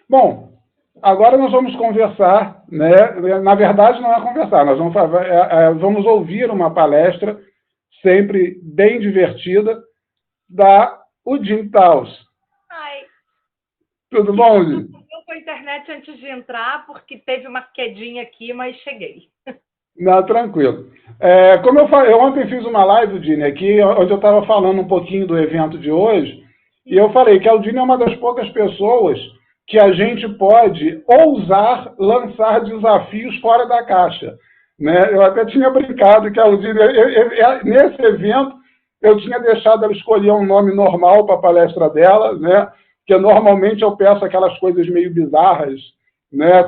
Bom, agora nós vamos conversar, né? Na verdade, não é conversar, nós vamos ouvir uma palestra sempre bem divertida da Udine Taus. Ai, tudo bom, Udine? Eu com a internet antes de entrar, porque teve uma quedinha aqui, mas cheguei. Não, tranquilo. Como eu falei, eu ontem fiz uma live, Udine, aqui, onde eu estava falando um pouquinho do evento de hoje, e eu falei que a Udine é uma das poucas pessoas que a gente pode ousar lançar desafios fora da caixa. Né? Eu até tinha brincado que a Udine, nesse evento, eu tinha deixado ela escolher um nome normal para a palestra dela, né? Porque normalmente eu peço aquelas coisas meio bizarras, né?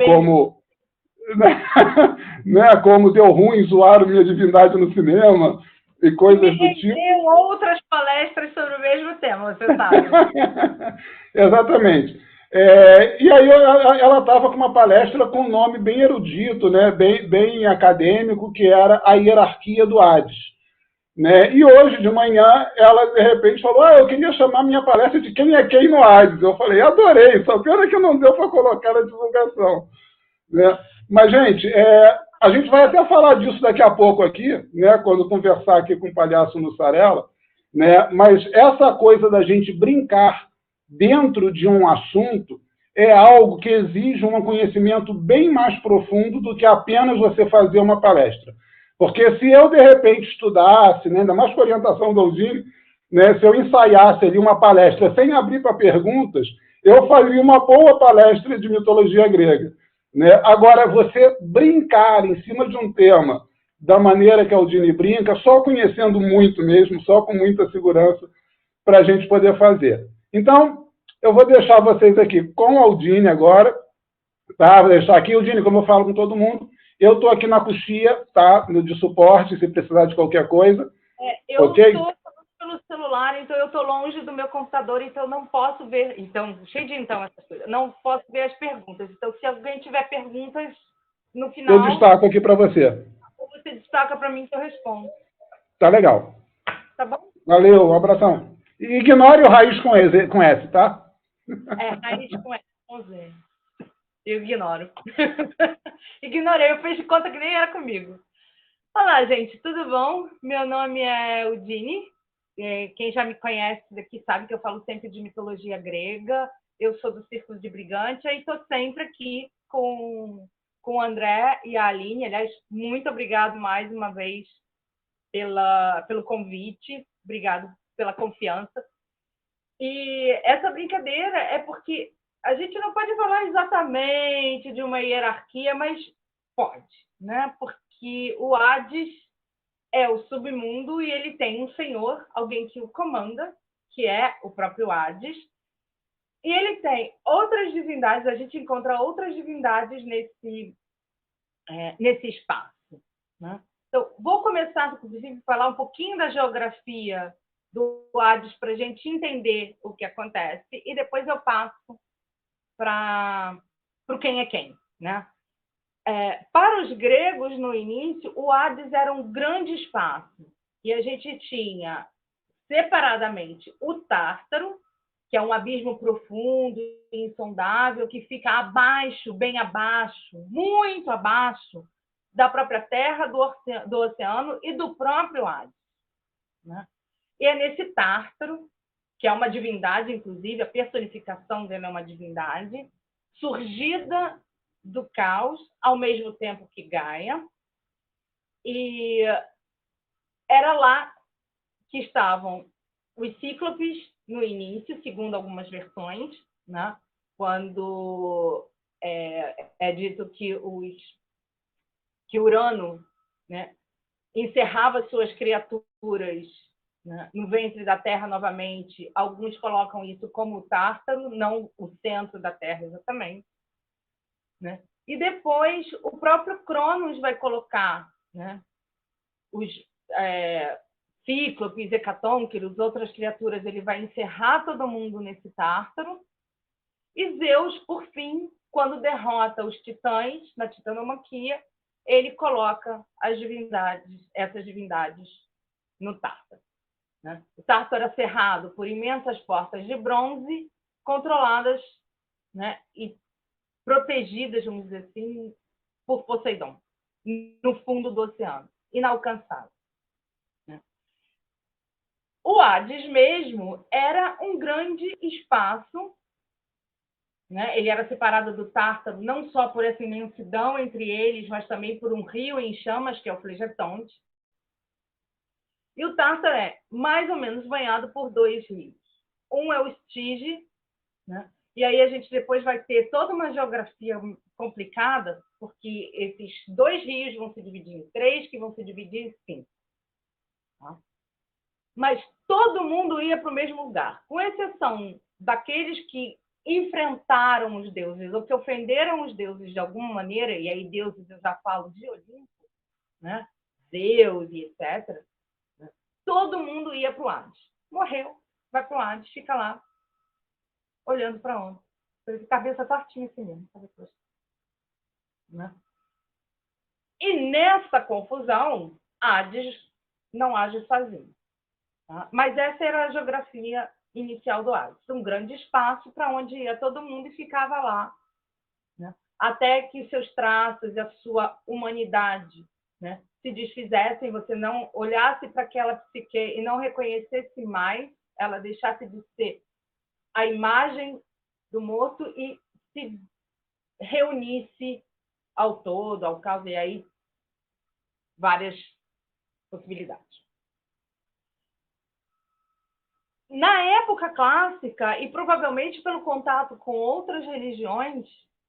Como deu ruim, zoaram minha divindade no cinema e coisas do tipo. Tem outras palestras sobre o mesmo tema, você sabe. Exatamente. E aí ela estava com uma palestra com um nome bem erudito, né, bem acadêmico, que era a hierarquia do Hades. Né? E hoje de manhã ela de repente falou: eu queria chamar minha palestra de quem é quem no Hades. Eu falei: adorei, só pena que não deu para colocar na divulgação. Né? Mas, gente, a gente vai até falar disso daqui a pouco aqui, né, quando conversar aqui com o Palhaço Mussarela, né, mas essa coisa da gente brincar dentro de um assunto é algo que exige um conhecimento bem mais profundo do que apenas você fazer uma palestra. Porque se eu, de repente, estudasse, né, ainda mais com a orientação do Aldine, né, se eu ensaiasse ali uma palestra sem abrir para perguntas, eu faria uma boa palestra de mitologia grega. Né? Agora, você brincar em cima de um tema da maneira que a Aldine brinca, só conhecendo muito mesmo, só com muita segurança, para a gente poder fazer. Então, eu vou deixar vocês aqui com a Aldine agora, tá? Vou deixar aqui, Aldine, como eu falo com todo mundo, eu estou aqui na coxia, tá? De suporte, se precisar de qualquer coisa. Eu estou pelo celular, então eu estou longe do meu computador, então eu não posso ver. Então, cheio de essas coisas. Não posso ver as perguntas. Então, se alguém tiver perguntas no final. Eu destaco aqui para você. Ou você destaca para mim que eu respondo. Tá legal. Tá bom? Valeu, um abração. E ignore o raiz com S, tá? Raiz com S, com Z. Eu ignoro. Ignorei, eu fiz de conta que nem era comigo. Olá, gente, tudo bom? Meu nome é Udine. Quem já me conhece daqui sabe que eu falo sempre de mitologia grega. Eu sou do Círculo de Brigantia e estou sempre aqui com o André e a Aline. Aliás, muito obrigado mais uma vez pelo convite. Obrigado pela confiança. E essa brincadeira é porque a gente não pode falar exatamente de uma hierarquia, mas pode, né? Porque o Hades é o submundo e ele tem um senhor, alguém que o comanda, que é o próprio Hades. E ele tem outras divindades, a gente encontra outras divindades nesse espaço. Né? Então, vou começar, inclusive, a falar um pouquinho da geografia do Hades para a gente entender o que acontece e depois eu passo para o quem é quem. Né? Para os gregos, no início, o Hades era um grande espaço e a gente tinha separadamente o Tártaro, que é um abismo profundo e insondável, que fica abaixo, bem abaixo, muito abaixo da própria Terra, do oceano e do próprio Hades. Né? E é nesse Tártaro, que é uma divindade, inclusive, a personificação dele é uma divindade, surgida do caos, ao mesmo tempo que Gaia, e era lá que estavam os cíclopes no início, segundo algumas versões, né? Quando é dito que Urano, né, encerrava suas criaturas, né, no ventre da Terra novamente. Alguns colocam isso como o Tártaro, não o centro da Terra exatamente. Né? E depois o próprio Cronos vai colocar, né, os Cíclopes, Hecatônquiros, outras criaturas, ele vai encerrar todo mundo nesse Tártaro. E Zeus, por fim, quando derrota os titãs na titanomaquia, ele coloca essas divindades no Tártaro. Né? O Tártaro era cerrado por imensas portas de bronze, controladas, né, e protegidas, vamos dizer assim, por Poseidon, no fundo do oceano, inalcançável. O Hades mesmo era um grande espaço, né? Ele era separado do Tártaro não só por essa imensidão entre eles, mas também por um rio em chamas, que é o Flegetonte. E o Tártaro é mais ou menos banhado por dois rios. Um é o Estige, né? E aí a gente depois vai ter toda uma geografia complicada, porque esses dois rios vão se dividir em três, que vão se dividir em cinco. Tá? Mas todo mundo ia para o mesmo lugar, com exceção daqueles que enfrentaram os deuses ou que ofenderam os deuses de alguma maneira, e aí deuses eu já falo de Olimpo, né? Zeus e etc. Todo mundo ia para o Hades. Morreu, vai para o Hades, fica lá, olhando para onde? Cabeça tortinha assim mesmo. Né? E nessa confusão, Hades não age sozinho. Tá? Mas essa era a geografia inicial do Hades. Um grande espaço para onde ia todo mundo e ficava lá. Né? Até que seus traços e a sua humanidade, né, se desfizessem, você não olhasse para aquela psique e não reconhecesse mais, ela deixasse de ser a imagem do morto e se reunisse ao todo, ao caos, e aí várias possibilidades. Na época clássica, e provavelmente pelo contato com outras religiões,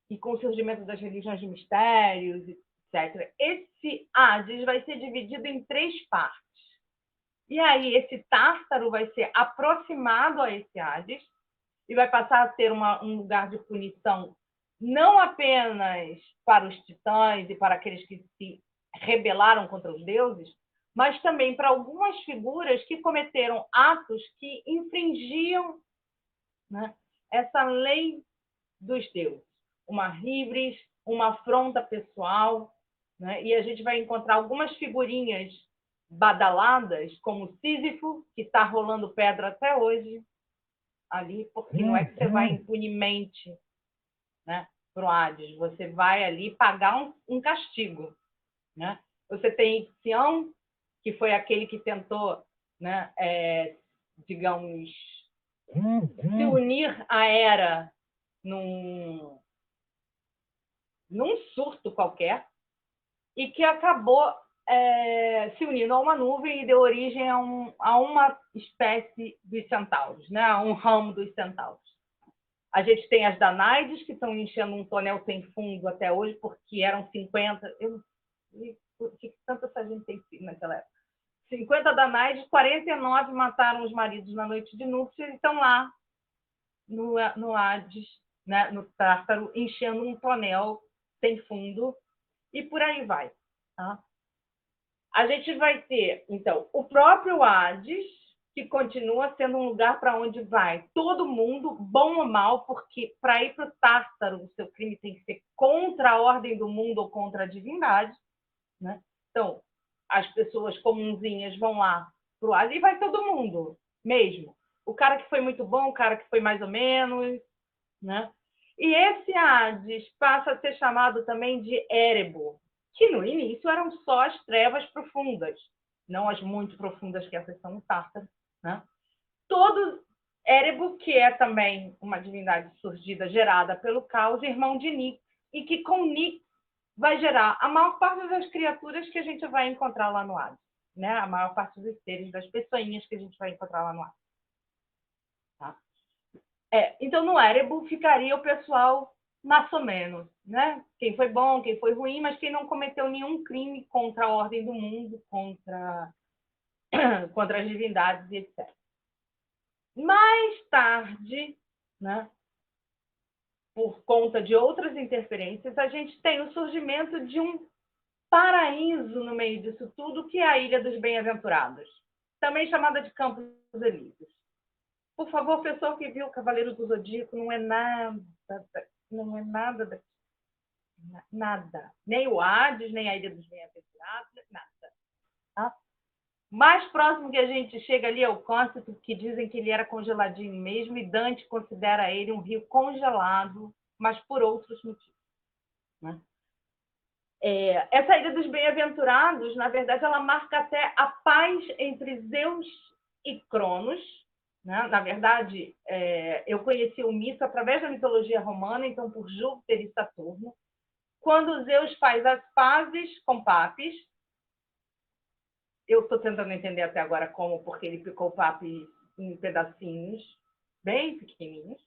e com o surgimento das religiões de mistérios, etc., esse Hades vai ser dividido em três partes. E aí esse Tártaro vai ser aproximado a esse Hades, e vai passar a ser um lugar de punição não apenas para os titãs e para aqueles que se rebelaram contra os deuses, mas também para algumas figuras que cometeram atos que infringiam, né, essa lei dos deuses. Uma híbris, uma afronta pessoal, né? E a gente vai encontrar algumas figurinhas badaladas, como Sísifo, que está rolando pedra até hoje, ali, porque não é que você vai impunemente, né, para o Hades, você vai ali pagar um castigo. Né? Você tem Sião, que foi aquele que tentou, né, digamos, se unir à Hera num surto qualquer, e que acabou se unindo a uma nuvem e deu origem a uma espécie dos centauros, né? A um ramo dos centauros. A gente tem as Danaides, que estão enchendo um tonel sem fundo até hoje, porque eram 50... Eu não sei por que tanta essa gente tem naquela época. 50 Danaides, 49 mataram os maridos na noite de núpcias e estão lá no Hades, né, no Tártaro, enchendo um tonel sem fundo, e por aí vai. Tá? A gente vai ter, então, o próprio Hades, que continua sendo um lugar para onde vai todo mundo, bom ou mal, porque para ir para o Tártaro, o seu crime tem que ser contra a ordem do mundo ou contra a divindade. Né? Então, as pessoas comunzinhas vão lá para o Hades e vai todo mundo mesmo. O cara que foi muito bom, o cara que foi mais ou menos. Né? E esse Hades passa a ser chamado também de Érebo, que no início eram só as trevas profundas, não as muito profundas que essas são no Tártaro. Né? Todo Érebo, que é também uma divindade surgida, gerada pelo caos, irmão de Nix, e que com Nix vai gerar a maior parte das criaturas que a gente vai encontrar lá no Hades. Né? A maior parte dos seres, das pessoinhas que a gente vai encontrar lá no Hades. Tá? Então, no Érebo ficaria o pessoal mais ou menos, né? Quem foi bom, quem foi ruim, mas quem não cometeu nenhum crime contra a ordem do mundo, contra as divindades, etc. Mais tarde, né, por conta de outras interferências, a gente tem o surgimento de um paraíso no meio disso tudo, que é a Ilha dos Bem-Aventurados, também chamada de Campos Elíseos. Por favor, pessoal que viu o Cavaleiro do Zodíaco, não é nada daqui. Nada. Nem o Hades, nem a Ilha dos Bem-Aventurados, nada. Tá? Mais próximo que a gente chega ali é o Côncito, que dizem que ele era congeladinho mesmo, e Dante considera ele um rio congelado, mas por outros motivos, né? Essa ilha dos bem-aventurados, na verdade, ela marca até a paz entre Zeus e Cronos, né? Na verdade, eu conheci o mito através da mitologia romana, então por Júpiter e Saturno. Quando Zeus faz as pazes com Papis, eu estou tentando entender até agora como, porque ele picou Papis em pedacinhos bem pequenininhos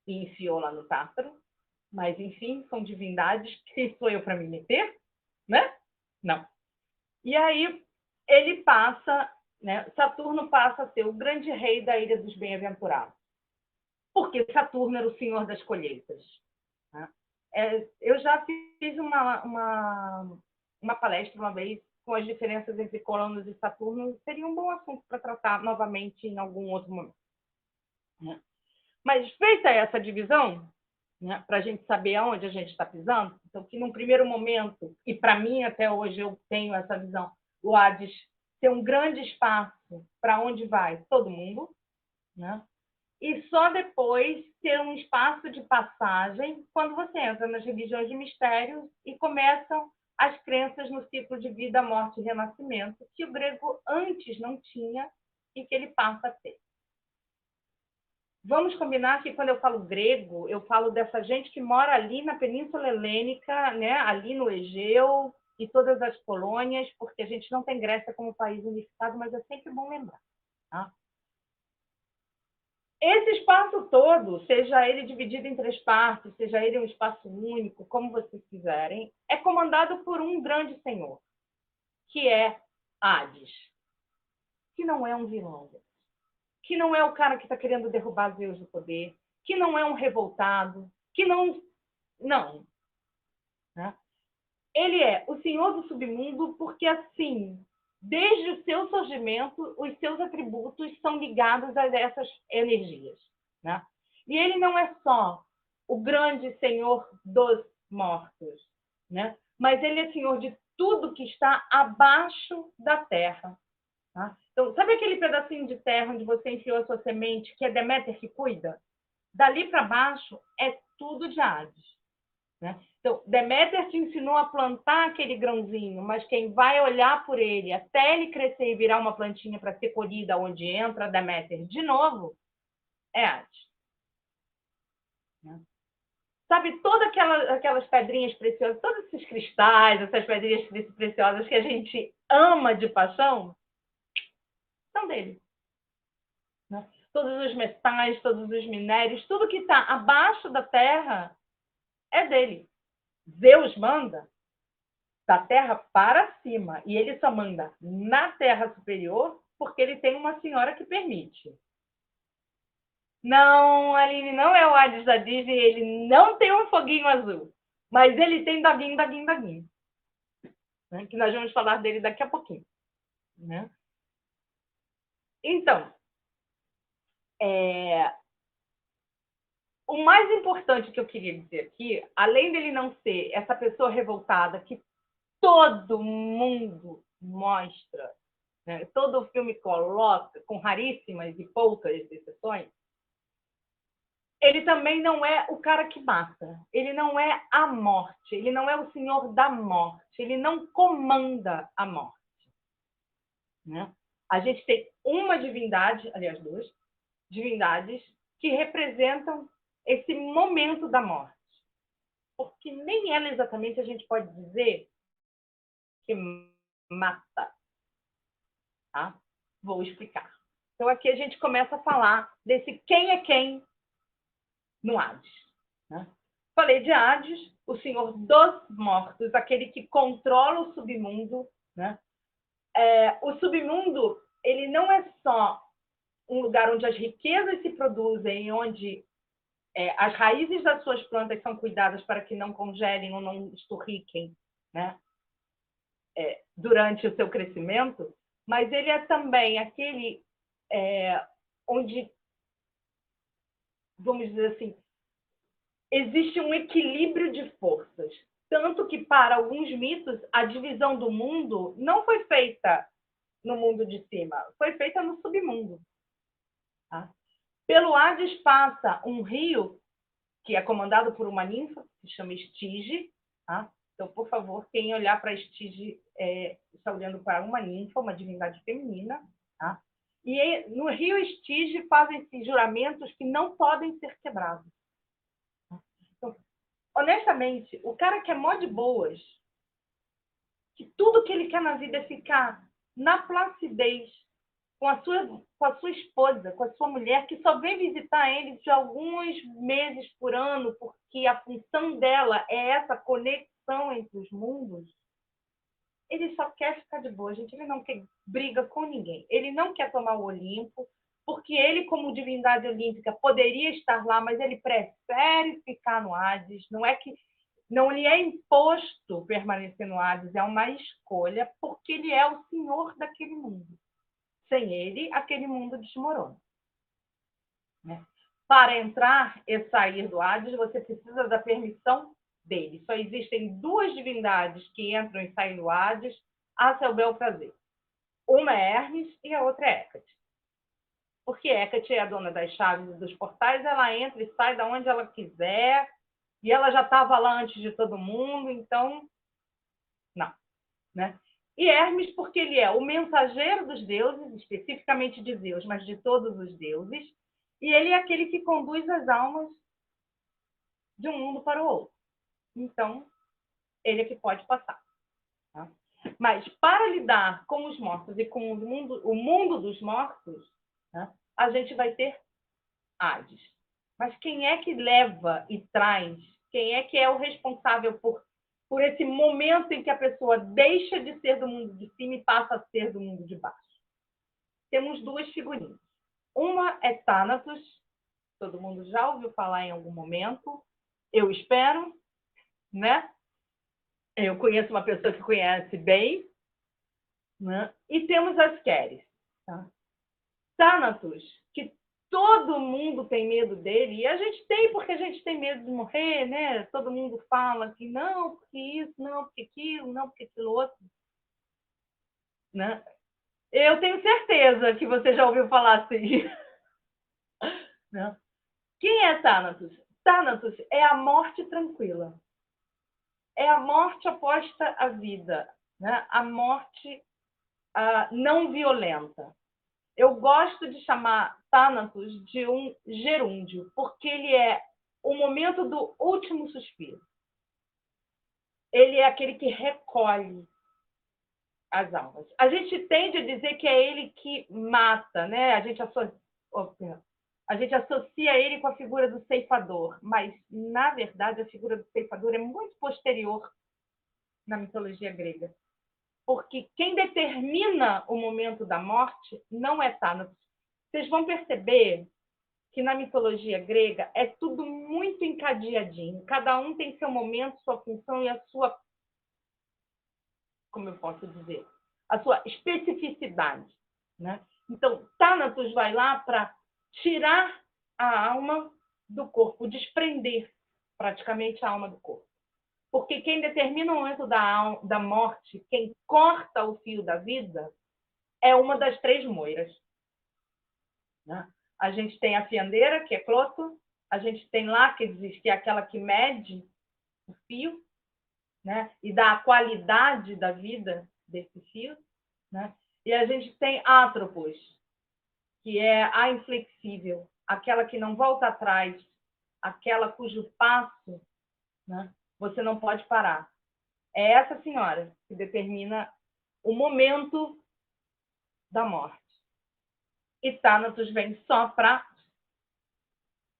e enfiou lá no Tártaro. Mas, enfim, são divindades. Quem sou eu para me meter? Né? Não. E aí ele passa, né? Saturno passa a ser o grande rei da Ilha dos Bem-Aventurados. Porque Saturno era o senhor das colheitas, né? Eu já fiz uma palestra uma vez com as diferenças entre Cronos e Saturno. Seria um bom assunto para tratar novamente em algum outro momento, né? Mas feita essa divisão, né, para a gente saber aonde a gente está pisando, então que num primeiro momento, e para mim até hoje eu tenho essa visão, o Hades tem um grande espaço para onde vai todo mundo, né? E só depois ter um espaço de passagem quando você entra nas religiões de mistérios e começam as crenças no ciclo de vida, morte e renascimento, que o grego antes não tinha e que ele passa a ter. Vamos combinar que quando eu falo grego, eu falo dessa gente que mora ali na Península Helênica, né? Ali no Egeu e todas as colônias, porque a gente não tem Grécia como país unificado, mas é sempre bom lembrar, tá? Esse espaço todo, seja ele dividido em 3 partes, seja ele um espaço único, como vocês quiserem, é comandado por um grande senhor, que é Hades, que não é um vilão, que não é o cara que está querendo derrubar Zeus do poder, que não é um revoltado, que não... Não. Né? Ele é o senhor do submundo porque, assim, desde o seu surgimento, os seus atributos são ligados a essas energias. Né? E ele não é só o grande senhor dos mortos, né? Mas ele é senhor de tudo que está abaixo da terra. Tá? Então, sabe aquele pedacinho de terra onde você enfiou a sua semente, que é Deméter que cuida? Dali para baixo é tudo de Hades. Né? Então, Deméter te ensinou a plantar aquele grãozinho, mas quem vai olhar por ele até ele crescer e virar uma plantinha para ser colhida onde entra Deméter de novo, é Hades. Né? Sabe, todas aquelas pedrinhas preciosas, todos esses cristais, essas pedrinhas preciosas que a gente ama de paixão, são dele. Né? Todos os metais, todos os minérios, tudo que está abaixo da terra é dele. Zeus manda da terra para cima, e ele só manda na terra superior porque ele tem uma senhora que permite. Não, Aline, não é o Hades da Disney, ele não tem um foguinho azul, mas ele tem Daguinho, né? Que nós vamos falar dele daqui a pouquinho. Né? Então, o mais importante que eu queria dizer aqui, além dele não ser essa pessoa revoltada que todo mundo mostra, né? Todo o filme coloca, com raríssimas e poucas exceções, ele também não é o cara que mata, ele não é a morte, ele não é o senhor da morte, ele não comanda a morte. Né? A gente tem uma divindade, aliás, 2 divindades, que representam esse momento da morte. Porque nem ela exatamente a gente pode dizer que mata. Tá? Vou explicar. Então, aqui a gente começa a falar desse quem é quem no Hades. Né? Falei de Hades, o senhor dos mortos, aquele que controla o submundo. Né? O submundo, ele não é só um lugar onde as riquezas se produzem, onde as raízes das suas plantas são cuidadas para que não congelem ou não esturriquem, né? Durante o seu crescimento, mas ele é também aquele onde, vamos dizer assim, existe um equilíbrio de forças. Tanto que, para alguns mitos, a divisão do mundo não foi feita no mundo de cima, foi feita no submundo. Tá? Pelo Hades passa um rio que é comandado por uma ninfa, que se chama Estige. Tá? Então, por favor, quem olhar para Estige está olhando para uma ninfa, uma divindade feminina. Tá? E no rio Estige fazem-se juramentos que não podem ser quebrados. Então, honestamente, o cara que é mó de boas, que tudo que ele quer na vida é ficar na placidez com a sua esposa, com a sua mulher, que só vem visitar ele de alguns meses por ano, porque a função dela é essa conexão entre os mundos, ele só quer ficar de boa, gente. Ele não quer briga com ninguém. Ele não quer tomar o Olimpo, porque ele, como divindade olímpica, poderia estar lá, mas ele prefere ficar no Hades. Não é que não lhe é imposto permanecer no Hades, é uma escolha, porque ele é o senhor daquele mundo. Sem ele, aquele mundo desmorona. Né? Para entrar e sair do Hades, você precisa da permissão dele. Só existem duas divindades que entram e saem do Hades a seu bel prazer. Uma é Hermes e a outra é Hécate. Porque Hécate é a dona das chaves e dos portais, ela entra e sai de onde ela quiser, e ela já estava lá antes de todo mundo, então, não. Né? E Hermes, porque ele é o mensageiro dos deuses, especificamente de Zeus, mas de todos os deuses, e ele é aquele que conduz as almas de um mundo para o outro. Então, ele é que pode passar. Tá? Mas, para lidar com os mortos e com o mundo dos mortos, tá? A gente vai ter Hades. Mas quem é que leva e traz? Quem é que é o responsável por esse momento em que a pessoa deixa de ser do mundo de cima e passa a ser do mundo de baixo? Temos duas figurinhas. Uma é Thanatos, todo mundo já ouviu falar em algum momento, eu espero, né? Eu conheço uma pessoa que conhece bem, né? E temos as Queres. Tá? Thanatos, que todo mundo tem medo dele, e a gente tem porque a gente tem medo de morrer, né? Todo mundo fala que não, porque isso, não, porque aquilo, não, porque aquilo outro. Né? Eu tenho certeza que você já ouviu falar assim. Né? Quem é Thanatos? Thanatos é a morte tranquila. É a morte oposta à vida. Né? A morte não violenta. Eu gosto de chamar Thanatos de um gerúndio, porque ele é o momento do último suspiro. Ele é aquele que recolhe as almas. A gente tende a dizer que é ele que mata, né? A gente associa ele com a figura do ceifador, mas, na verdade, a figura do ceifador é muito posterior na mitologia grega. Porque quem determina o momento da morte não é Thanatos. Vocês vão perceber que na mitologia grega é tudo muito encadeadinho. Cada um tem seu momento, sua função e a sua, como eu posso dizer, a sua especificidade. Né? Então, Thanatos vai lá para tirar a alma do corpo, desprender praticamente a alma do corpo. Porque quem determina o momento da morte, quem corta o fio da vida, é uma das três moiras. Né? A gente tem a fiandeira, que é Cloto, a gente tem Láquesis, que é aquela que mede o fio, né? E dá a qualidade da vida desse fio. Né? E a gente tem Atropos, que é a inflexível, aquela que não volta atrás, aquela cujo passo, né, você não pode parar. É essa senhora que determina o momento da morte. E Thanatos vem só para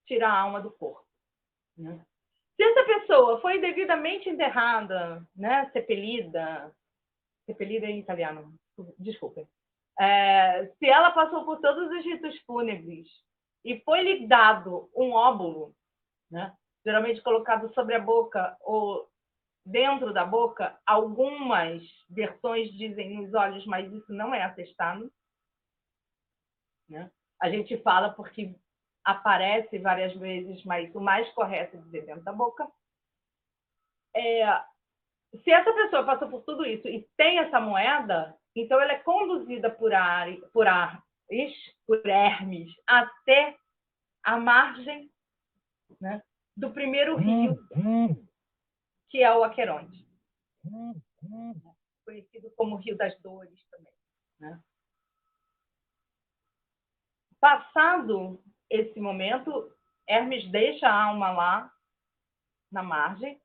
tirar a alma do corpo. Né? Se essa pessoa foi devidamente enterrada, né, sepelida em italiano, desculpem, se ela passou por todos os ritos fúnebres e foi lhe dado um óbolo, né, geralmente colocado sobre a boca ou dentro da boca, algumas versões dizem nos olhos, mas isso não é atestado. Né? A gente fala porque aparece várias vezes, mas o mais correto é dizer dentro da boca. Se essa pessoa passou por tudo isso e tem essa moeda, então ela é conduzida por Hermes até a margem, né, do primeiro rio, que é o Aqueronte, conhecido como Rio das Dores também, né? Passado esse momento, Hermes deixa a alma lá na margem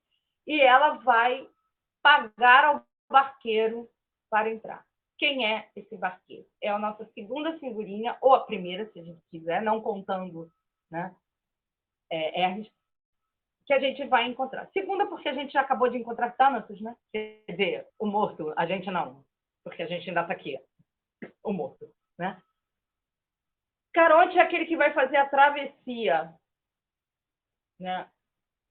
e ela vai pagar ao barqueiro para entrar. Quem é esse barqueiro? É a nossa segunda figurinha, ou a primeira, se a gente quiser, não contando, né, Hermes, que a gente vai encontrar. Segunda, porque a gente já acabou de encontrar Thanatos, né? Quer dizer, o morto, a gente não, porque a gente ainda está aqui, o morto, né? Caronte é aquele que vai fazer a travessia, né,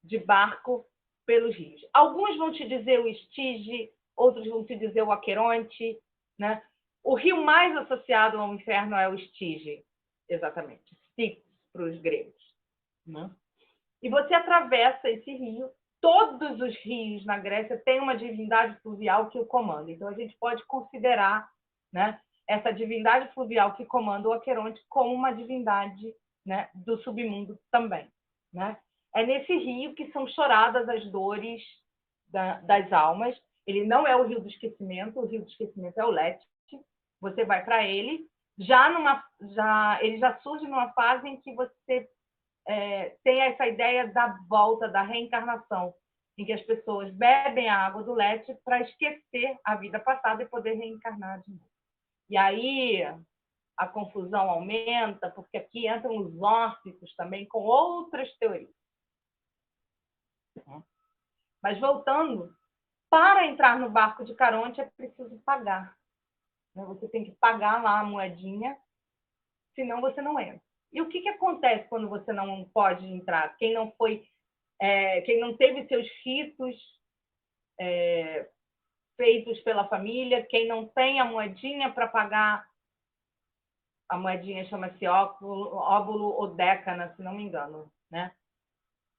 de barco pelos rios. Alguns vão te dizer o Estige, outros vão te dizer o Aqueronte, né? O rio mais associado ao inferno é o Estige, exatamente, Styx para os gregos, né? E você atravessa esse rio. Todos os rios na Grécia têm uma divindade fluvial que o comanda. Então, a gente pode considerar, né, essa divindade fluvial que comanda o Aqueronte como uma divindade, né, do submundo também, né? É nesse rio que são choradas as dores das almas. Ele não é o rio do esquecimento, o rio do esquecimento é o Lete. Você vai para ele, ele já surge numa fase em que você tem essa ideia da volta, da reencarnação, em que as pessoas bebem a água do Lete para esquecer a vida passada e poder reencarnar de novo. E aí a confusão aumenta, porque aqui entram os órficos também com outras teorias. Mas voltando, para entrar no barco de Caronte é preciso pagar. Você tem que pagar lá a moedinha, senão você não entra. E o que acontece quando você não pode entrar? Quem não teve seus ritos feitos pela família, quem não tem a moedinha para pagar, a moedinha chama-se óbulo ou décana, se não me engano, né?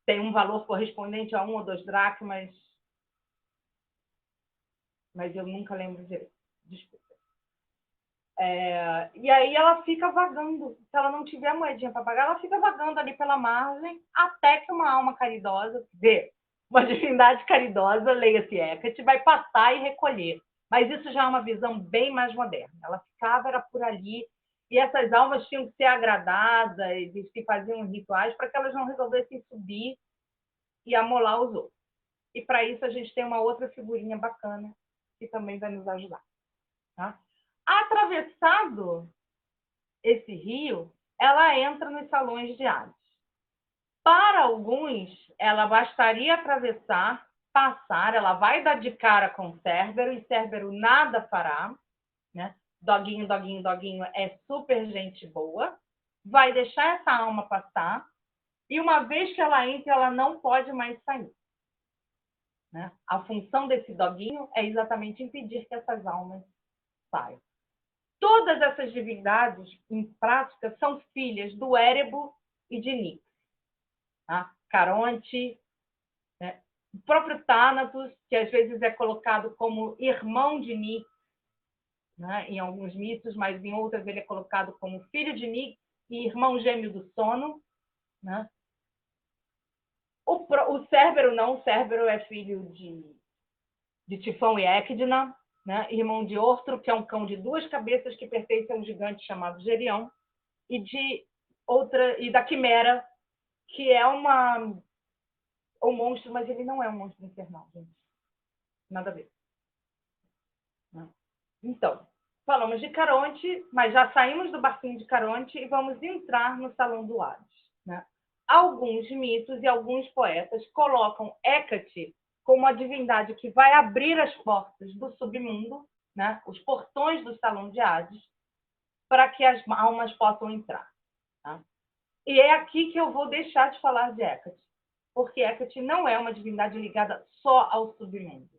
Tem um valor correspondente a 1 ou 2 dracmas, mas eu nunca lembro direito. Desculpa. E aí ela fica vagando. Se ela não tiver moedinha para pagar, ela fica vagando ali pela margem até que uma alma caridosa, uma divindade caridosa, leia-se Hecate, vai passar e recolher. Mas isso já é uma visão bem mais moderna. Ela ficava, era por ali, e essas almas tinham que ser agradadas, eles que faziam rituais para que elas não resolvessem subir e amolar os outros. E para isso a gente tem uma outra figurinha bacana que também vai nos ajudar. Tá? Atravessado esse rio, ela entra nos salões de Hades. Para alguns, ela bastaria atravessar, passar, ela vai dar de cara com Cérbero, e Cérbero nada fará, né? Doguinho, doguinho, doguinho é super gente boa, vai deixar essa alma passar, e uma vez que ela entra, ela não pode mais sair. Né? A função desse doguinho é exatamente impedir que essas almas saiam. Todas essas divindades, em prática, são filhas do Érebo e de Nix. Tá? Caronte, né? O próprio Thanatos, que às vezes é colocado como irmão de Nix, né? Em alguns mitos, mas em outras ele é colocado como filho de Nix e irmão gêmeo do sono. Né? O Cérbero não, o Cérbero é filho de Tifão e Ecdna, né? Irmão de Ortro, que é um cão de 2 cabeças que pertence a um gigante chamado Gerião, e da Quimera, que é um monstro, mas ele não é um monstro infernal, gente. Nada a ver. Então, falamos de Caronte, mas já saímos do barquinho de Caronte e vamos entrar no Salão do Hades. Né? Alguns mitos e alguns poetas colocam Hecate como a divindade que vai abrir as portas do submundo, né? Os portões do Salão de Hades, para que as almas possam entrar. Tá? E é aqui que eu vou deixar de falar de Hecate, porque Hecate não é uma divindade ligada só ao submundo.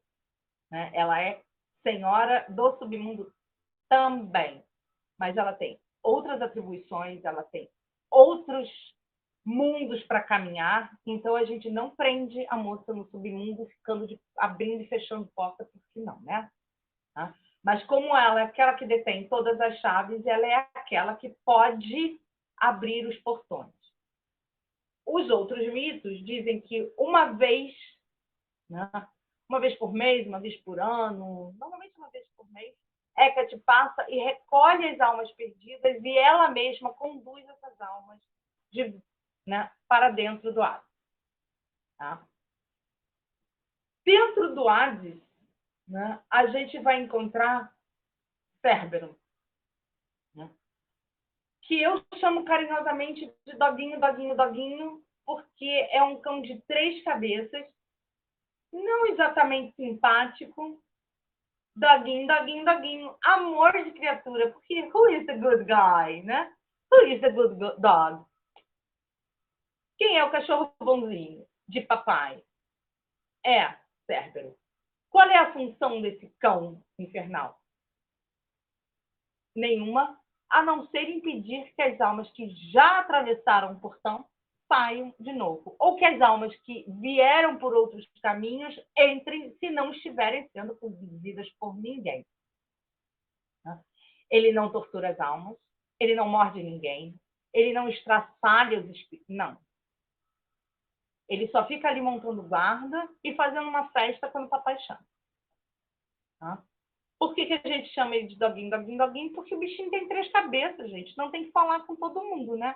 Né? Ela é senhora do submundo também, mas ela tem outras atribuições, ela tem outros mundos para caminhar, então a gente não prende a moça no submundo abrindo e fechando porta, porque não, né? Tá? Mas como ela é aquela que detém todas as chaves, ela é aquela que pode abrir os portões. Os outros mitos dizem que uma vez, né, uma vez por mês, uma vez por ano, normalmente uma vez por mês, Hecate passa e recolhe as almas perdidas e ela mesma conduz essas almas para dentro do Hades. Tá? Dentro do Hades, né, a gente vai encontrar Cérbero, né, que eu chamo carinhosamente de doguinho, doguinho, doguinho, porque é um cão de 3 cabeças, não exatamente simpático, doguinho, doguinho, doguinho, amor de criatura, porque who is the good guy, né? Who is the good dog? Quem é o cachorro bonzinho de papai? É Cérbero. Qual é a função desse cão infernal? Nenhuma, a não ser impedir que as almas que já atravessaram o portão saiam de novo, ou que as almas que vieram por outros caminhos entrem se não estiverem sendo conduzidas por ninguém. Ele não tortura as almas, ele não morde ninguém, ele não estraçalha os espíritos, não. Ele só fica ali montando guarda e fazendo uma festa quando o papai chama. Tá? Por que a gente chama ele de doguinho, doguinho, doguinho? Porque o bichinho tem 3 cabeças, gente. Não tem que falar com todo mundo, né?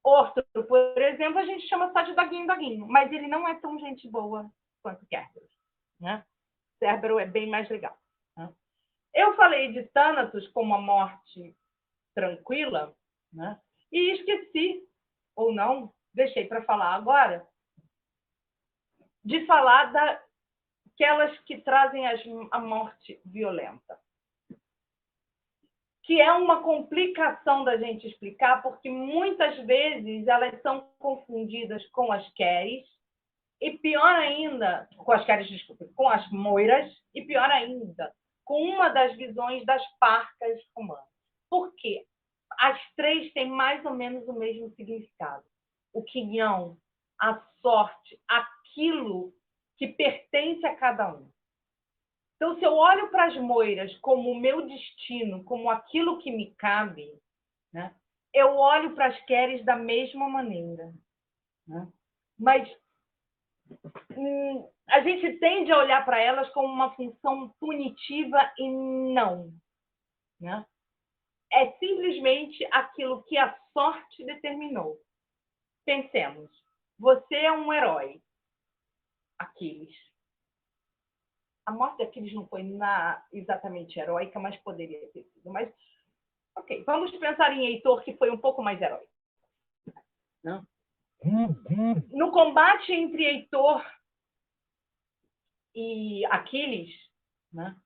Orto, por exemplo, a gente chama só de doguinho, doguinho. Mas ele não é tão gente boa quanto Cérbero, né? Cérbero é bem mais legal. Né? Eu falei de Thanatos como a morte tranquila, né? E esqueci, ou não, deixei para falar agora, de falar daquelas que trazem a morte violenta. Que é uma complicação da gente explicar, porque muitas vezes elas são confundidas com as Keres, e pior ainda, com as Keres, desculpa, com as Moiras, e pior ainda, com uma das visões das parcas humanas. Por quê? As 3 têm mais ou menos o mesmo significado. O quinhão, a sorte, aquilo que pertence a cada um. Então, se eu olho para as moiras como o meu destino, como aquilo que me cabe, né, eu olho para as Keres da mesma maneira. Né? Mas a gente tende a olhar para elas como uma função punitiva e não. Né? É simplesmente aquilo que a sorte determinou. Pensemos, você é um herói, Aquiles. A morte de Aquiles não foi exatamente heróica, mas poderia ter sido. Mas, ok, vamos pensar em Heitor, que foi um pouco mais heróico. Não? No combate entre Heitor e Aquiles, né,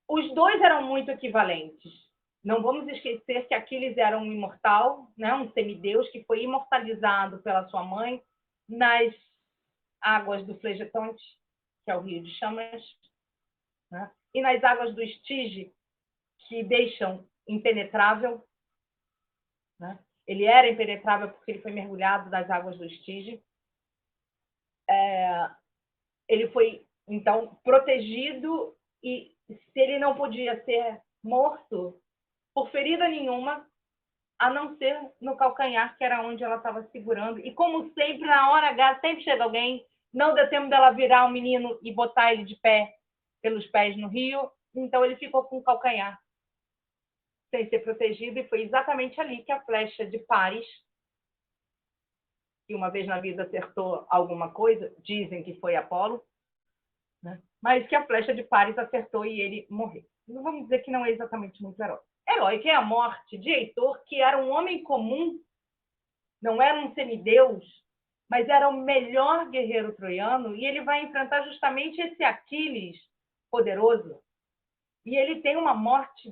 os dois eram muito equivalentes. Não vamos esquecer que Aquiles era um imortal, né, um semideus, que foi imortalizado pela sua mãe nas águas do Flegetonte, que é o rio de chamas, né, e nas águas do Estige, que deixam impenetrável. Né? Ele era impenetrável porque ele foi mergulhado das águas do Estige. Ele foi, então, protegido, e se ele não podia ser morto por ferida nenhuma, a não ser no calcanhar, que era onde ela estava segurando. E como sempre, na hora H, sempre chega alguém, não deu tempo dela virar o menino e botar ele de pé, pelos pés no rio, então ele ficou com o calcanhar sem ser protegido, e foi exatamente ali que a flecha de Paris, que uma vez na vida acertou alguma coisa, dizem que foi Apolo, né? Mas que a flecha de Paris acertou e ele morreu. Não vamos dizer que não é exatamente muito herói. Herói que é a morte de Heitor, que era um homem comum, não era um semideus, mas era o melhor guerreiro troiano, e ele vai enfrentar justamente esse Aquiles poderoso. E ele tem uma morte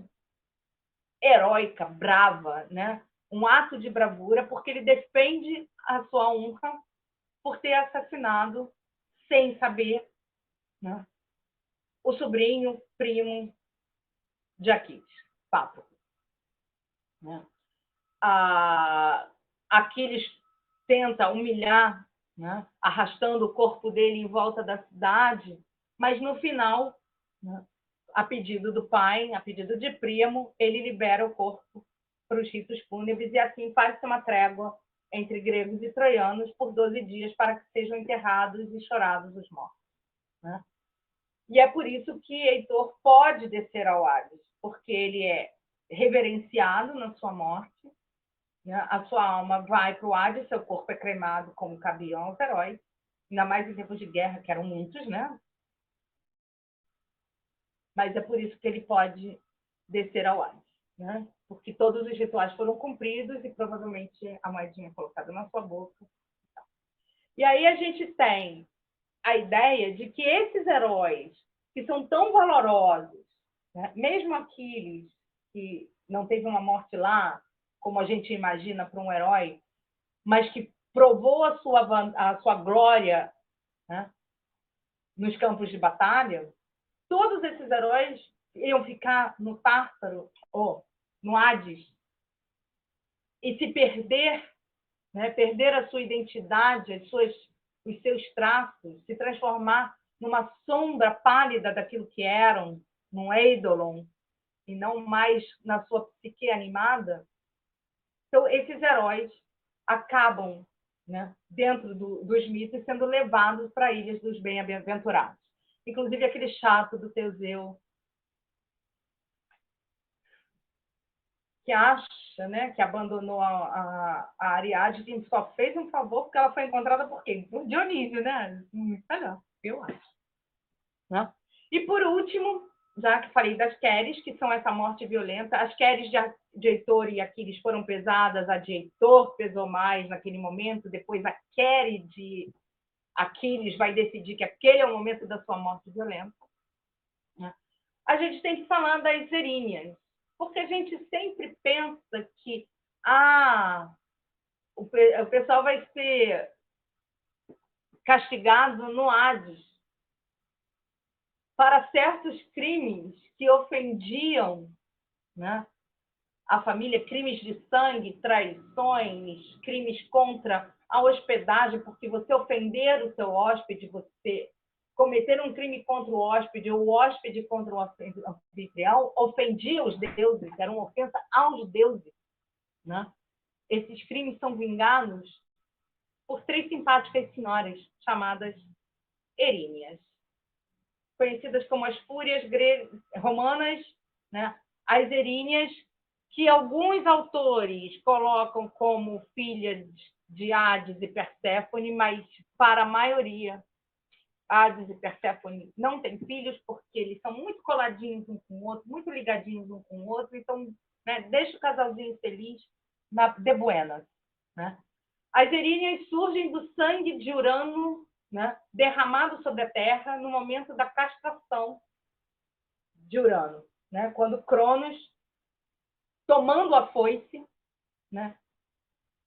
heróica, brava, né? Um ato de bravura, porque ele defende a sua honra por ter assassinado, sem saber, né, o sobrinho, primo de Aquiles, Patroclo. Né? Aquiles tenta humilhar, né, arrastando o corpo dele em volta da cidade, mas no final, né, a pedido do pai, a pedido de Príamo, ele libera o corpo para os ritos fúnebres, e assim faz-se uma trégua entre gregos e troianos por 12 dias para que sejam enterrados e chorados os mortos. Né? E é por isso que Heitor pode descer ao Hades, porque ele é reverenciado na sua morte, né? A sua alma vai para o Hades, seu corpo é cremado como cabiam aos heróis, ainda mais em tempos de guerra, que eram muitos, né? Mas é por isso que ele pode descer ao Hades, né? Porque todos os rituais foram cumpridos e provavelmente a moedinha colocada na sua boca. E aí a gente tem a ideia de que esses heróis, que são tão valorosos, né? Mesmo Aquiles, que não teve uma morte lá, como a gente imagina para um herói, mas que provou a sua glória, né? Nos campos de batalha, todos esses heróis iam ficar no Tártaro, ou no Hades, e se perder, né? Perder a sua identidade, os seus traços, se transformar numa sombra pálida daquilo que eram, num eidolon, e não mais na sua psique animada. Então, esses heróis acabam, né, dentro dos mitos, sendo levados para ilhas dos bem-aventurados. Inclusive aquele chato do Teseu, que acha, né, que abandonou a Ariadne, que só fez um favor porque ela foi encontrada por quem? Por Dionísio, né? Melhor, eu acho. Né? E por último, já que falei das Queres, que são essa morte violenta, as Queres de Heitor e Aquiles foram pesadas, a de Heitor pesou mais naquele momento, depois a Quere de Aquiles vai decidir que aquele é o momento da sua morte violenta. Né? A gente tem que falar das Eríneas, porque a gente sempre pensa que o pessoal vai ser castigado no Hades para certos crimes que ofendiam, né, a família, crimes de sangue, traições, crimes contra a hospedagem, porque você ofender o seu hóspede, você cometer um crime contra o hóspede contra o anfitrião, ofendia os deuses, era uma ofensa aos deuses. Né? Esses crimes são vingados por 3 simpáticas senhoras chamadas Eríneas, conhecidas como as fúrias romanas, né? As Eríneas, que alguns autores colocam como filhas de Hades e Perséfone, mas para a maioria, Hades e Perséfone não têm filhos porque eles são muito coladinhos um com o outro, muito ligadinhos um com o outro, então, né, deixa o casalzinho feliz de buenas. Né? As Eríneas surgem do sangue de Urano, né, derramado sobre a Terra no momento da castração de Urano, né, quando Cronos, tomando a foice, né,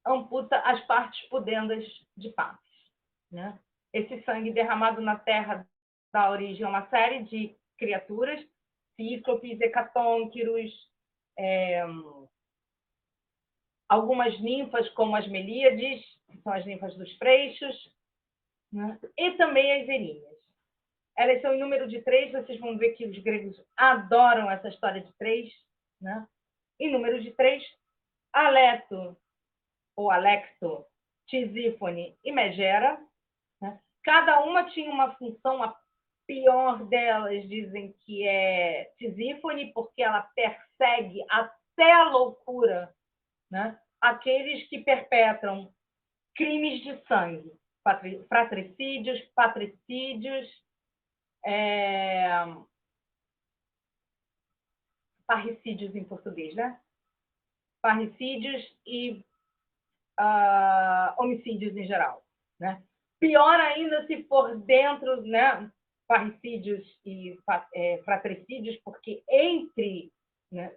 amputa as partes pudendas de Pátis. Né? Esse sangue derramado na Terra dá origem a uma série de criaturas, cíclopes, hecatônquiros, algumas ninfas, como as Melíades, que são as ninfas dos freixos, né? E também as Eríneas. Elas são em número de 3, vocês vão ver que os gregos adoram essa história de 3. Né? Em número de 3, Aleto, ou Alecto, Tisífone e Megera. Né? Cada uma tinha uma função, a pior delas dizem que é Tisífone, porque ela persegue até a loucura, né, aqueles que perpetram crimes de sangue, fratricídios, patricídios, parricídios em português, né? Parricídios e homicídios em geral. Né? Pior ainda se for dentro, né, parricídios e fratricídios, porque entre, né,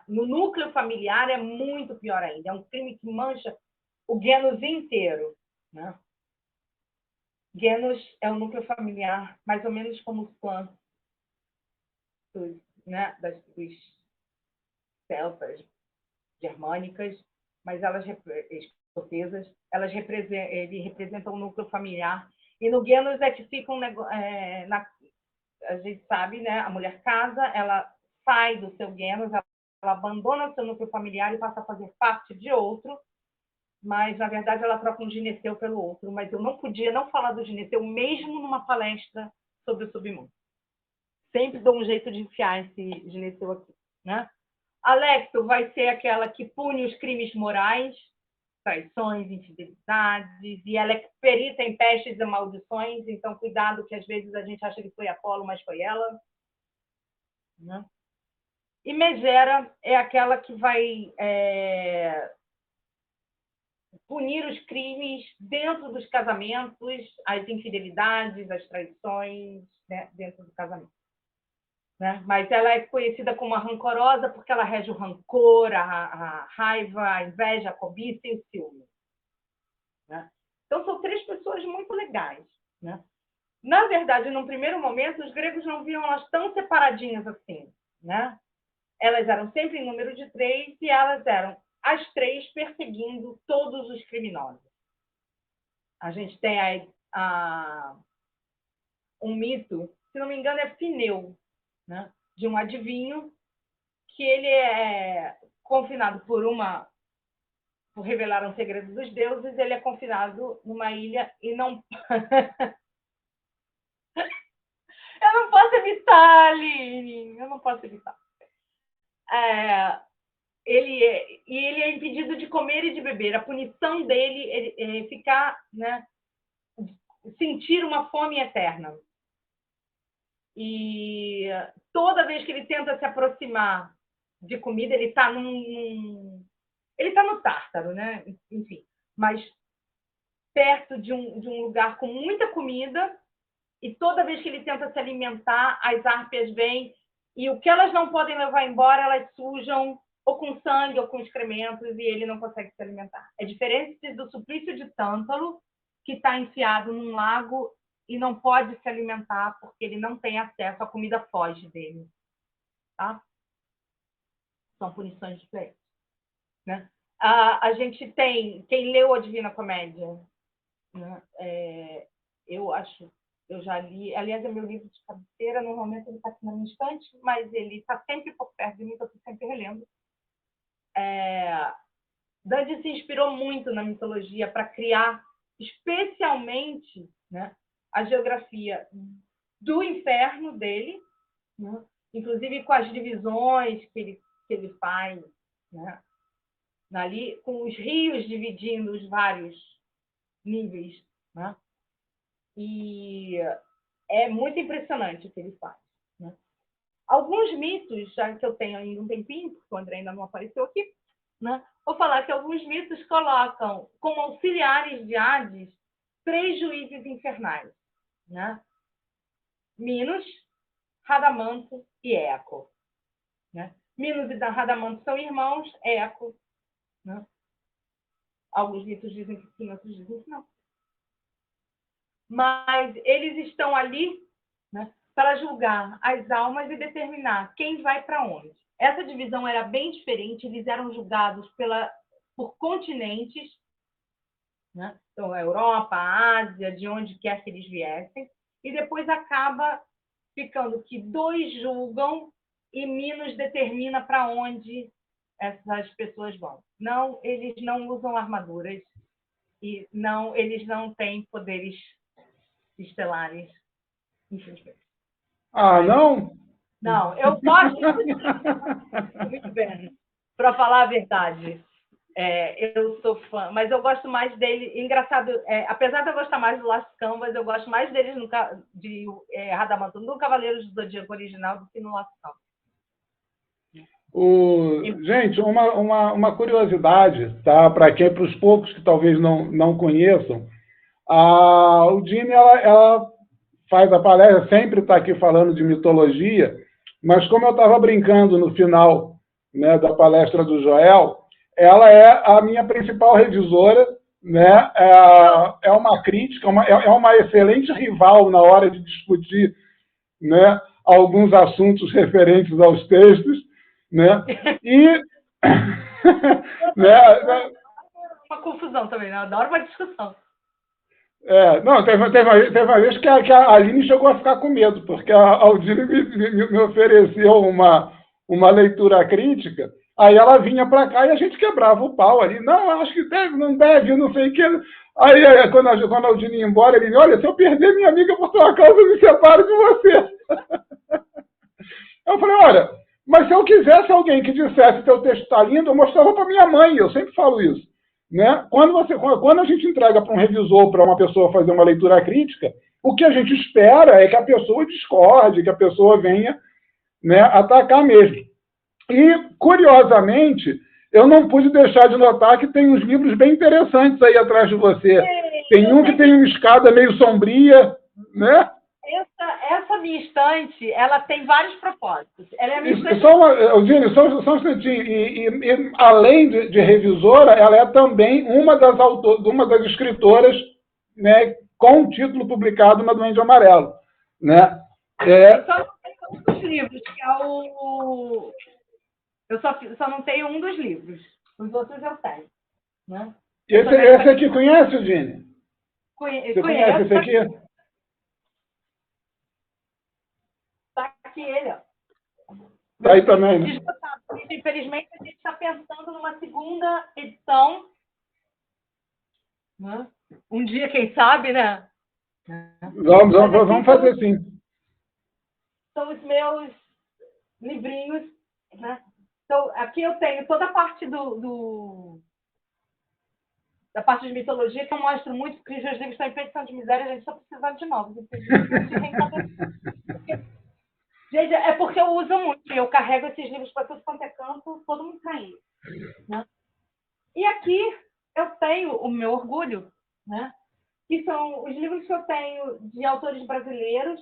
no núcleo familiar é muito pior ainda. É um crime que mancha o genus inteiro. Né? Genus é o núcleo familiar, mais ou menos como os clãs dos celtas, germânicas, mas elas escocesas, elas representam o núcleo familiar. E no genus é que fica a gente sabe, né? A mulher casa, ela sai do seu genus, ela abandona o seu núcleo familiar e passa a fazer parte de outro, mas, na verdade, ela troca um gineceu pelo outro. Mas eu não podia não falar do gineceu, mesmo numa palestra sobre o submundo. Sempre dou um jeito de enfiar esse gineceu aqui, né? A Lecto vai ser aquela que pune os crimes morais, traições, infidelidades, e ela é perita em pestes e maldições, então cuidado que às vezes a gente acha que foi Apolo, mas foi ela, né? E Megera é aquela que vai punir os crimes dentro dos casamentos, as infidelidades, as traições, né, dentro do casamento. Né? Mas ela é conhecida como a rancorosa porque ela rege o rancor, a raiva, a inveja, a cobiça e o ciúme. Né? Então, são 3 pessoas muito legais. Né? Na verdade, num primeiro momento, os gregos não viam elas tão separadinhas assim. Né? Elas eram sempre em número de 3 e elas eram as 3 perseguindo todos os criminosos. A gente tem um mito, se não me engano, é Fineu, né? De um adivinho que ele é confinado por revelar um segredo dos deuses, ele é confinado numa ilha e não... Eu não posso evitar, Aline, eu não posso evitar. Ele é impedido de comer e de beber. A punição dele é ficar, né, sentir uma fome eterna. E toda vez que ele tenta se aproximar de comida, ele está ele está no Tártaro, né? Enfim, mas perto de um lugar com muita comida, e toda vez que ele tenta se alimentar, as árpias vêm, e o que elas não podem levar embora, elas sujam ou com sangue ou com excrementos, e ele não consegue se alimentar. É diferente do suplício de Tântalo, que está enfiado num lago e não pode se alimentar porque ele não tem acesso, a comida foge dele. Tá? São punições diferentes. Né? A gente tem, quem leu a Divina Comédia, né? Eu já li, aliás, é meu livro de cabeceira, normalmente ele está aqui na minha estante, mas ele está sempre por perto de mim, que eu estou sempre relendo. Dante se inspirou muito na mitologia para criar, especialmente, né, a geografia do inferno dele, né, inclusive com as divisões que ele faz, né, ali, com os rios dividindo os vários níveis. Né, e é muito impressionante o que ele faz. Né. Alguns mitos, já que eu tenho ainda um tempinho, porque o André ainda não apareceu aqui, né, vou falar que alguns mitos colocam como auxiliares de Hades 3 juízes infernais. Né? Minos, Radamanto e Eco. Né? Minos e Radamanto são irmãos, Eco. Né? Alguns mitos dizem que sim, outros dizem que não. Mas eles estão ali, né, para julgar as almas e determinar quem vai para onde. Essa divisão era bem diferente, eles eram julgados por continentes, né? Então, a Europa, a Ásia, de onde quer que eles viessem, e depois acaba ficando que 2 julgam e Minos determina para onde essas pessoas vão. Não, eles não usam armaduras e não, eles não têm poderes estelares, infelizmente. Ah, não? Não, eu gosto muito bem, para falar a verdade. Eu sou fã, mas eu gosto mais dele. Engraçado, apesar de eu gostar mais do Las Canvas, eu gosto mais deles de Radamanto no Cavaleiros do Zodíaco original do que no Las Canvas. Gente, uma curiosidade, tá? Para os poucos que talvez não conheçam, o Dini, ela faz a palestra, sempre está aqui falando de mitologia, mas como eu estava brincando no final, né, da palestra do Joel, ela é a minha principal revisora, né? É uma crítica, é uma excelente rival na hora de discutir, né, alguns assuntos referentes aos textos, né? E né, uma confusão também, né? Eu adoro uma discussão. Não, teve uma vez que a Aline chegou a ficar com medo, porque a Aldine me ofereceu uma leitura crítica. Aí ela vinha para cá e a gente quebrava o pau ali. Não, acho que deve, não deve, não sei o que. Aí quando a Aldine ia embora, ele disse, olha, se eu perder minha amiga por tua causa, eu me separo de você. Eu falei, olha, mas se eu quisesse alguém que dissesse teu texto está lindo, eu mostrava para minha mãe, eu sempre falo isso. Né? Quando a gente entrega para um revisor, para uma pessoa fazer uma leitura crítica, o que a gente espera é que a pessoa discorde, que a pessoa venha, né, atacar mesmo. E, curiosamente, eu não pude deixar de notar que tem uns livros bem interessantes aí atrás de você. Tem um que tem uma escada meio sombria, né? Essa minha estante, ela tem vários propósitos. Ela é a minha estante... Eugênio, só um instantinho. E além de revisora, ela é também uma das escritoras, né, com o título publicado na Duende Amarelo. Né? Eu só não tenho um dos livros, que é o... Eu só não tenho um dos livros. Os outros eu tenho. Né? Esse aqui conhece, Eugênio? Você conhece esse aqui? Está aqui ele, ó. Tá aí também, né? Infelizmente, a gente está pensando numa segunda edição. Né? Um dia, quem sabe, né? Vamos fazer sim. São os meus livrinhos. Né? Então, aqui eu tenho toda a parte da parte de mitologia, que eu mostro muito, porque os meus livros estão em petição de miséria, a gente só precisa de novos. Gente, é porque eu uso muito, eu carrego esses livros para tudo quanto é canto, todo mundo caindo. Né? E aqui eu tenho o meu orgulho, né? Que são os livros que eu tenho de autores brasileiros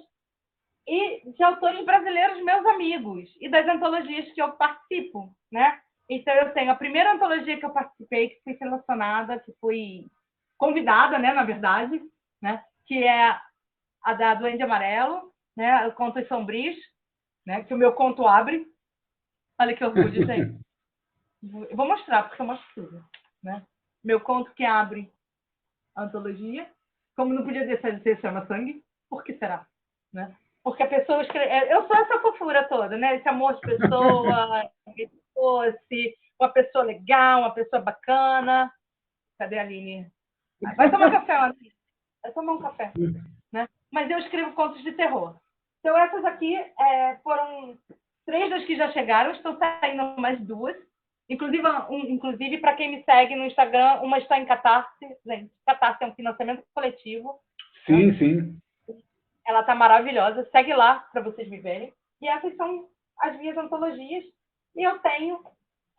e de autores brasileiros meus amigos, e das antologias que eu participo, né? Então, eu tenho a primeira antologia que eu participei, que fui selecionada, que fui convidada, né, na verdade, né? Que é a da Duende Amarelo, né? Contos Sombrios, né? Que o meu conto abre. Olha que orgulho, gente. Eu vou mostrar, porque eu mostro tudo, né? Meu conto que abre a antologia. Como não podia deixar de ser, chama Sangue. Por que será? Né? Porque a pessoa escreve... Eu sou essa fofura toda, né? Esse amor de pessoa, uma pessoa legal, uma pessoa bacana. Cadê a Aline? Vai tomar café, Aline. Vai tomar um café. Né? Mas eu escrevo contos de terror. Então, essas aqui foram 3 das que já chegaram, estão saindo mais 2. Inclusive, para quem me segue no Instagram, uma está em Catarse. Gente, Catarse é um financiamento coletivo. Sim, né? sim. Ela está maravilhosa. Segue lá para vocês me verem. E essas são as minhas antologias. E eu tenho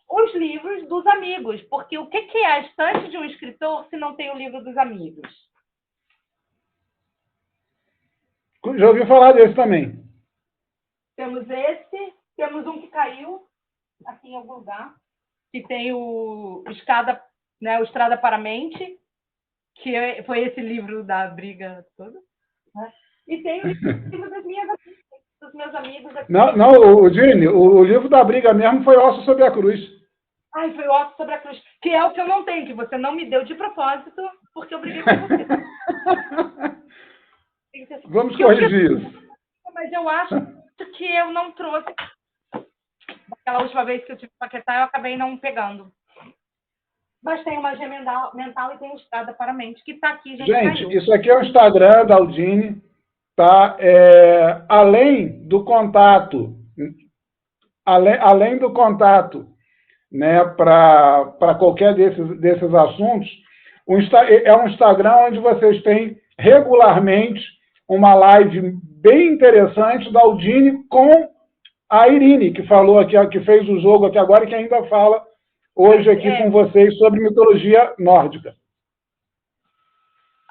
os livros dos amigos. Porque o que é a estante de um escritor se não tem o livro dos amigos? Já ouvi falar desse também. Temos esse, temos um que caiu aqui em algum lugar, que tem o Escada, né, o Estrada para a Mente, que foi esse livro da briga toda. Né? E tem o livro dos meus amigos. Aqui. Não, o Dini, o livro da briga mesmo foi Ossos sobre a Cruz. Ai, foi Ossos sobre a Cruz, que é o que eu não tenho, que você não me deu de propósito, porque eu briguei com você. Vamos corrigir isso. Mas eu acho que eu não trouxe. Aquela última vez que eu tive que paquetar, eu acabei não pegando. Mas tem uma Magia Mental e tem o Estrada para a Mente, que está aqui, gente. Gente, isso aqui é o Instagram da Aldine, tá? Além do contato, né, para qualquer desses assuntos, é um Instagram onde vocês têm regularmente uma live bem interessante da Aldine com a Irine, que falou aqui, que fez o jogo aqui agora e que ainda fala hoje aqui com vocês sobre mitologia nórdica.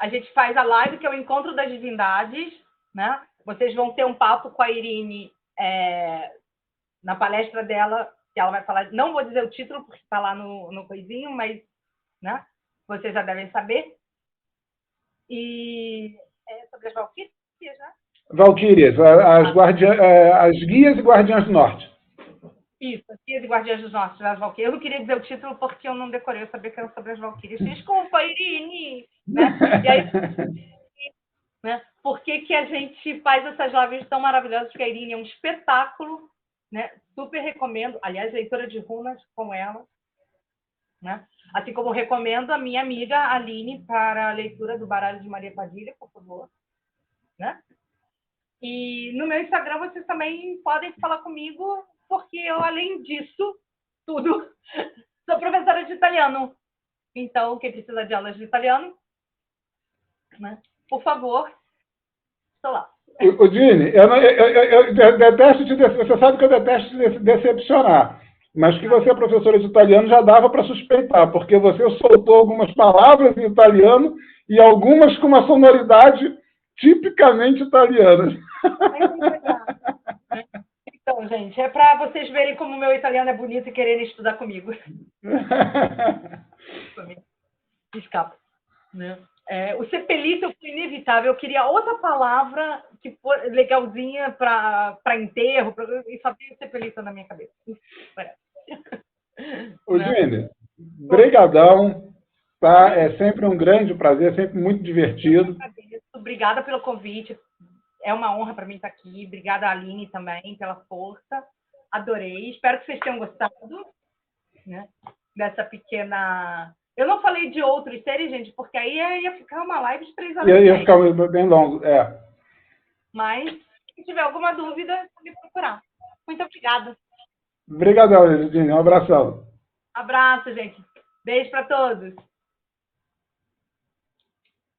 A gente faz a live, que é o Encontro das Divindades, né? Vocês vão ter um papo com a Irine na palestra dela, que ela vai falar, não vou dizer o título, porque está lá no coisinho, mas né? Vocês já devem saber. E é sobre as Valquírias, né? Valquírias, as guias e guardiãs do norte. Isso, as guias e guardiãs do norte, das Valquírias. Eu não queria dizer o título porque eu não decorei, eu sabia que era sobre as Valquírias. Desculpa, Irine! Né? E aí, né? Por que a gente faz essas lives tão maravilhosas? Porque a Irine é um espetáculo, né? Super recomendo. Aliás, leitora de runas com ela, né? Assim como recomendo a minha amiga Aline para a leitura do baralho de Maria Padilha, por favor, né? E no meu Instagram vocês também podem falar comigo, porque eu, além disso, tudo, sou professora de italiano. Então, quem precisa de aulas de italiano, né? Por favor, estou lá. O Dini, eu detesto você sabe que eu detesto te decepcionar, mas que você é professora de italiano já dava para suspeitar, porque você soltou algumas palavras em italiano e algumas com uma sonoridade tipicamente italiana. Então, gente, é para vocês verem como o meu italiano é bonito e quererem estudar comigo. Escapa, né? O sepelito foi inevitável. Eu queria outra palavra que for legalzinha para enterro, e só tem o sepelito na minha cabeça. Ô, Dini, brigadão, tá? É sempre um grande prazer, sempre muito divertido. Obrigada pelo convite. É uma honra para mim estar aqui. Obrigada, Aline, também, pela força. Adorei. Espero que vocês tenham gostado, né, dessa pequena... Eu não falei de outros seres, gente, porque aí ia ficar uma live de 3 horas. Ia ficar bem longo, Mas, se tiver alguma dúvida, é só me procurar. Muito obrigada. Obrigadão, Dini. Um abração. Abraço, gente. Beijo para todos.